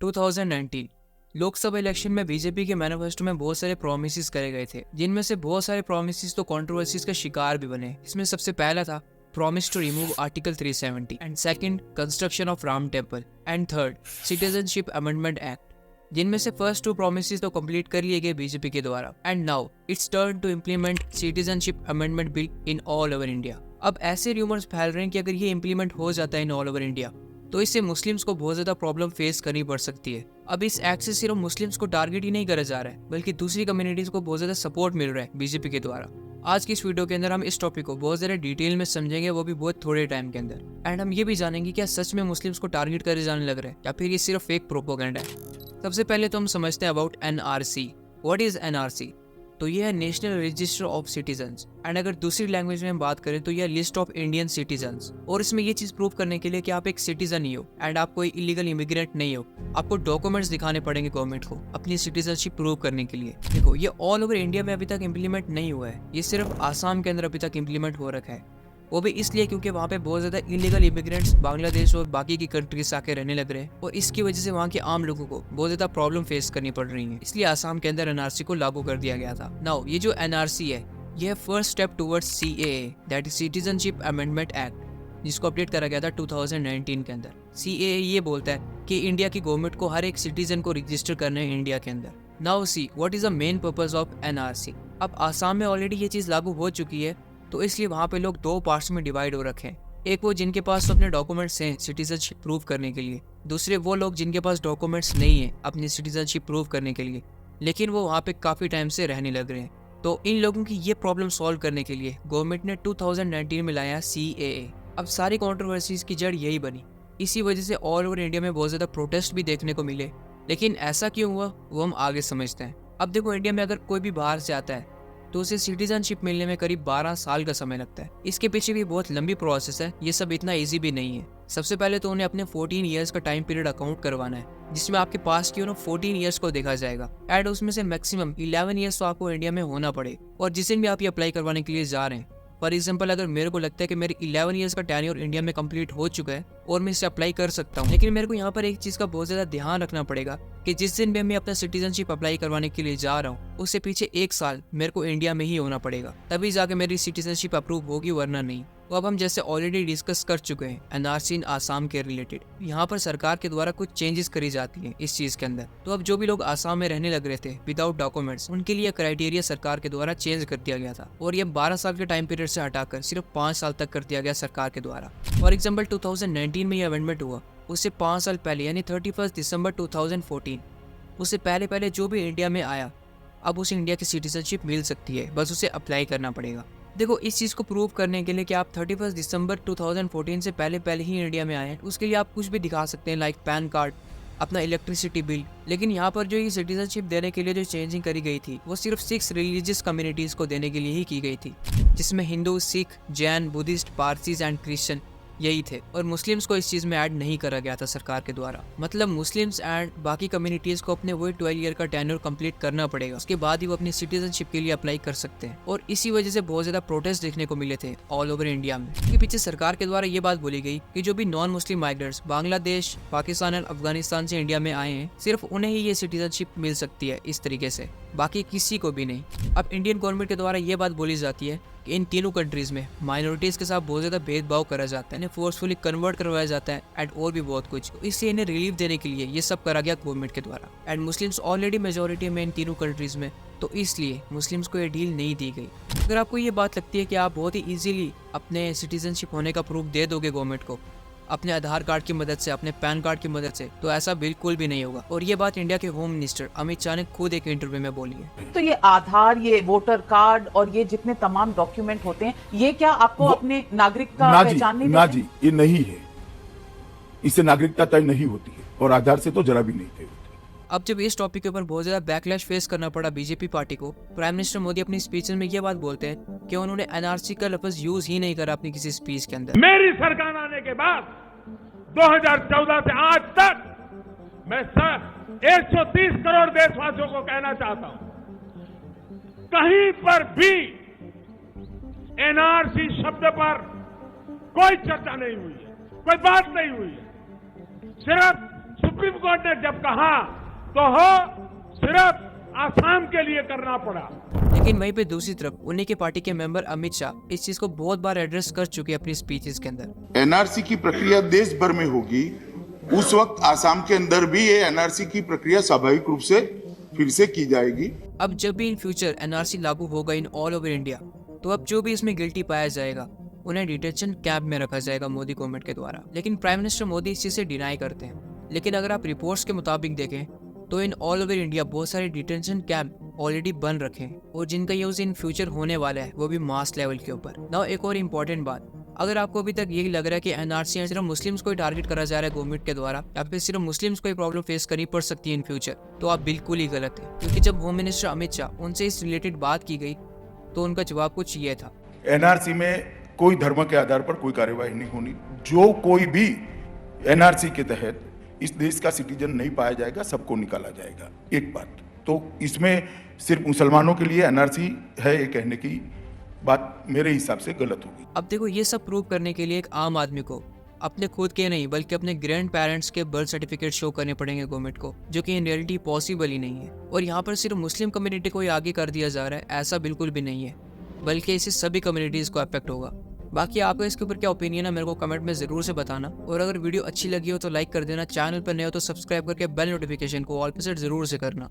2019 Lok Sabha election में BJP के manifesto में बहुत सारे प्रॉमिसेस करे गए थे, जिनमें से बहुत सारे प्रॉमिसेस तो कंट्रोवर्सीज का शिकार भी बने। इसमें सबसे पहला था promise to remove article 370 and second construction of Ram temple and third citizenship amendment act, जिनमें से फर्स्ट 2 प्रॉमिसेस तो कंप्लीट कर लिए गए बीजेपी के द्वारा and now it's turn to implement citizenship amendment bill in all over India. अब ऐसे रूमर्स फैल रहे हैं कि अगर ये इम्प्लीमेंट हो जाता है इन ऑल ओवर इंडिया तो इससे मुस्लिम्स को बहुत ज्यादा प्रॉब्लम फेस करनी पड़ सकती है। अब इस एक्ट से सिर्फ मुस्लिम्स को टारगेट ही नहीं करा जा रहा है, बल्कि दूसरी कम्युनिटीज को बहुत ज्यादा सपोर्ट मिल रहा है बीजेपी के द्वारा। आज की इस वीडियो के अंदर हम इस टॉपिक को बहुत ज्यादा डिटेल में समझेंगे, वो भी बहुत थोड़े टाइम के अंदर। एंड हम ये भी जानेंगे क्या सच में मुस्लिम्स को टारगेट करे जाने लग रहा है या फिर ये सिर्फ फेक प्रोपोगेंडा है। सबसे पहले तो हम समझते हैं about NRC. What is NRC? तो ये है national register of citizens, and अगर दूसरी लैंग्वेज में हम बात करें तो यह लिस्ट ऑफ इंडियन सिटीजन्स। और इसमें ये चीज प्रूव करने के लिए कि आप एक सिटीजन ही हो एंड आप कोई इलीगल इमिग्रेंट नहीं हो, आपको डॉक्यूमेंट्स दिखाने पड़ेंगे गवर्नमेंट को अपनी सिटीजनशिप प्रूव करने के लिए। देखो, ये ऑल ओवर इंडिया में अभी तक इम्प्लीमेंट नहीं हुआ है, ये सिर्फ आसाम के अंदर अभी तक इम्प्लीमेंट हो रखा है। वो भी इसलिए क्योंकि वहाँ पे बहुत ज्यादा इलीगल इमिग्रेंट्स बांग्लादेश और बाकी की कंट्रीज से आके रहने लग रहे हैं और इसकी वजह से वहाँ के आम लोगों को बहुत ज्यादा प्रॉब्लम फेस करनी पड़ रही है। इसलिए आसाम के अंदर एनआरसी को लागू कर दिया गया था। नाउ ये जो एनआरसी है, यह first step towards CAA, that is citizenship amendment act, जिसको अपडेट करा गया था 2019 के अंदर। सीएए ये बोलता है कि इंडिया की गवर्नमेंट को हर एक सिटीजन को रजिस्टर करना है इंडिया के अंदर। Now see what is the main purpose of NRC. अब आसाम में ऑलरेडी ये चीज लागू हो चुकी है, तो इसलिए वहाँ पे लोग 2 पार्ट्स में डिवाइड हो रखे हैं। एक वो जिनके पास तो अपने डॉक्यूमेंट्स हैं सिटीजनशिप प्रूव करने के लिए, दूसरे वो लोग जिनके पास डॉक्यूमेंट्स नहीं है अपनी सिटीजनशिप प्रूव करने के लिए, लेकिन वो वहाँ पे काफी टाइम से रहने लग रहे हैं। तो इन लोगों की ये प्रॉब्लम सॉल्व करने के लिए गवर्नमेंट ने 2019 में लाया सीएए। अब सारी कॉन्ट्रोवर्सीज की जड़ यही बनी, इसी वजह से ऑल ओवर इंडिया में बहुत ज्यादा प्रोटेस्ट भी देखने को मिले। लेकिन ऐसा क्यों हुआ वो हम आगे समझते हैं। अब देखो, इंडिया में अगर कोई भी बाहर से आता है तो उसे सिटीजनशिप मिलने में करीब 12 साल का समय लगता है। इसके पीछे भी बहुत लंबी प्रोसेस है, ये सब इतना इजी भी नहीं है। सबसे पहले तो उन्हें अपने 14 ईयर्स का टाइम पीरियड अकाउंट करवाना है, जिसमें आपके पास की 14 ईयर्स को देखा जाएगा एंड उसमें से मैक्सिमम 11 ईयर्स तो आपको इंडिया में होना पड़े। और जिस दिन भी आप ये अप्लाई करवाने के लिए जा रहे हैं, फॉर एग्जाम्पल अगर मेरे को लगता है कि मेरी 11 ईयर्स का टेन्योर इंडिया में कंप्लीट हो चुका है और मैं इसे अप्लाई कर सकता हूँ, लेकिन मेरे को यहाँ पर एक चीज का बहुत ज्यादा ध्यान रखना पड़ेगा कि जिस दिन भी मैं अपना सिटीजनशिप अप्लाई करवाने के लिए जा रहा हूँ उससे पीछे 1 साल मेरे को इंडिया में ही होना पड़ेगा, तभी जाके मेरी सिटीजनशिप अप्रूव होगी, वरना नहीं। तो अब हम जैसे ऑलरेडी डिस्कस कर चुके हैं एनआरसी इन आसाम के रिलेटेड, यहाँ पर सरकार के द्वारा कुछ चेंजेस करी जाती हैं इस चीज के अंदर। तो अब जो भी लोग आसाम में रहने लग रहे थे विदाउट डॉक्यूमेंट्स, उनके लिए क्राइटेरिया सरकार के द्वारा चेंज कर दिया गया था और ये 12 साल के टाइम पीरियड से हटाकर सिर्फ 5 साल तक कर दिया गया सरकार के द्वारा। फॉर एग्जाम्पल 2019 में ये अमेंडमेंट हुआ, उससे 5 साल पहले यानी 31 दिसंबर 2014, उससे पहले जो भी इंडिया में आया अब उसे इंडिया की सिटीजनशिप मिल सकती है, बस उसे अप्लाई करना पड़ेगा। देखो, इस चीज को प्रूव करने के लिए कि आप 31 दिसंबर 2014 से पहले ही इंडिया में आए हैं, उसके लिए आप कुछ भी दिखा सकते हैं, लाइक पैन कार्ड, अपना इलेक्ट्रिसिटी बिल। लेकिन यहाँ पर जो ये सिटीजनशिप देने के लिए जो चेंजिंग करी गई थी वो सिर्फ 6 रिलीजियस कम्युनिटीज को देने के लिए ही की गई थी, जिसमें Hindu, Sikh, Jain, Buddhist, Parsis and Christian यही थे। और मुस्लिम्स को इस चीज में ऐड नहीं करा गया था सरकार के द्वारा। मतलब मुस्लिम्स एंड बाकी कम्युनिटीज को अपने वही 12 ईयर का टेन्योर कंप्लीट करना पड़ेगा, उसके बाद ही वो अपनी सिटीजनशिप के लिए अप्लाई कर सकते हैं। और इसी वजह से बहुत ज्यादा प्रोटेस्ट देखने को मिले थे ऑल ओवर इंडिया में। इसके पीछे सरकार के द्वारा ये बात बोली गई कि जो भी non Muslim migrants Bangladesh, Pakistan और अफगानिस्तान से इंडिया में आए हैं, सिर्फ उन्हें ही ये सिटीजनशिप मिल सकती है इस तरीके से, बाकी किसी को भी नहीं। अब इंडियन गवर्नमेंट के द्वारा ये बात बोली जाती है कि इन तीनों कंट्रीज में माइनॉरिटीज के साथ बहुत ज्यादा भेदभाव करा जाता है, इन्हें फोर्सफुली कन्वर्ट करवाया जाता है एंड और भी बहुत कुछ। तो इससे इन्हें रिलीफ देने के लिए ये सब करा गया गवर्नमेंट के द्वारा। एंड मुस्लिम्स ऑलरेडी मेजोरिटी में इन तीनों कंट्रीज में, तो इसलिए मुस्लिम्स को ये डील नहीं दी गई। अगर आपको ये बात लगती है कि आप बहुत ही इजीली अपने सिटीजनशिप होने का प्रूफ दे दोगे गवर्नमेंट को अपने आधार कार्ड की मदद से, अपने पैन कार्ड की मदद से, तो ऐसा बिल्कुल भी नहीं होगा। और ये बात इंडिया के होम मिनिस्टर अमित शाह ने खुद एक इंटरव्यू में बोली है। तो ये आधार, ये वोटर कार्ड और ये जितने तमाम डॉक्यूमेंट होते हैं, ये क्या आपको अपने नागरिकता पहचान नहीं देते? ना जी, ये नहीं है, इससे नागरिकता तय नहीं होती है और आधार से तो जरा भी नहीं तय होती। अब जब इस टॉपिक के ऊपर बहुत ज्यादा बैकलैश फेस करना पड़ा बीजेपी पार्टी को, प्राइम मिनिस्टर मोदी अपनी स्पीच में ये बात बोलते हैं कि उन्होंने एनआरसी का लफ्ज यूज ही नहीं करा अपनी किसी स्पीच के अंदर। मेरी सरकार आने के बाद 2014 से आज तक मैं 130 करोड़ देशवासियों को कहना चाहता हूं, कहीं पर भी एनआरसी शब्द पर कोई चर्चा नहीं हुई है, कोई बात नहीं हुई है। सिर्फ सुप्रीम कोर्ट ने जब कहा तो हो सिर्फ आसाम के लिए करना पड़ा। लेकिन वहीं पे दूसरी तरफ उन्हीं के पार्टी के मेंबर अमित शाह इस चीज को बहुत बार एड्रेस कर चुके हैं अपनी स्पीचेस के अंदर। एनआरसी की प्रक्रिया देश भर में होगी, उस वक्त आसाम के अंदर भी ये एनआरसी की प्रक्रिया स्वाभाविक रूप से फिर से की जाएगी। अब जब भी इन फ्यूचर एनआरसी लागू होगा इन ऑल ओवर इंडिया, तो अब जो भी इसमें गिल्टी पाया जाएगा उन्हें डिटेंशन कैंप में रखा जाएगा मोदी गवर्नमेंट के द्वारा। लेकिन प्राइम मिनिस्टर मोदी इस चीज से डिनाई करते हैं। लेकिन अगर आप रिपोर्ट्स के मुताबिक देखें तो इन ऑल ओवर इंडिया बहुत सारे डिटेंशन कैंप ऑलरेडी बन रखे हैं और जिनका यूज इन फ्यूचर होने वाला है, वो भी मास लेवल के ऊपर। नाउ एक और इम्पोर्टेंट बात, अगर आपको अभी तक यही लग रहा है कि एनआरसी सिर्फ मुस्लिम्स को ही टारगेट करा जा रहा है गवर्नमेंट के द्वारा या फिर सिर्फ मुस्लिम्स को ही प्रॉब्लम फेस करनी पड़ सकती है इन फ्यूचर, तो आप बिल्कुल ही गलत है। क्योंकि जब होम मिनिस्टर अमित शाह उनसे इस रिलेटेड बात की गई तो उनका जवाब कुछ ये था। एनआरसी में कोई धर्म के आधार पर कोई कार्यवाही नहीं होनी। जो कोई भी एनआरसी के तहत इस देश का सिटीजन नहीं पाया जाएगा, सबको निकाला जाएगा। एक बात तो इसमें सिर्फ मुसलमानों के लिए एनआरसी है, ये कहने की बात मेरे हिसाब से गलत होगी। अब देखो, ये सब प्रूव करने के लिए एक आम आदमी को अपने खुद के नहीं बल्कि अपने ग्रैंड पेरेंट्स के बर्थ सर्टिफिकेट शो करने पड़ेंगे गवर्नमेंट को, जो कि इन रियलिटी पॉसिबल ही नहीं है। और यहाँ पर सिर्फ मुस्लिम कम्युनिटी को ही आगे कर दिया जा रहा है, ऐसा बिल्कुल भी नहीं है, बल्कि इससे सभी कम्युनिटीज को अफेक्ट होगा। बाकी आपका इसके ऊपर क्या ओपिनियन है मेरे को कमेंट में जरूर से बताना। और अगर वीडियो अच्छी लगी हो तो लाइक कर देना, चैनल पर नए हो तो सब्सक्राइब करके बेल नोटिफिकेशन को ऑल पे सेट जरूर से करना।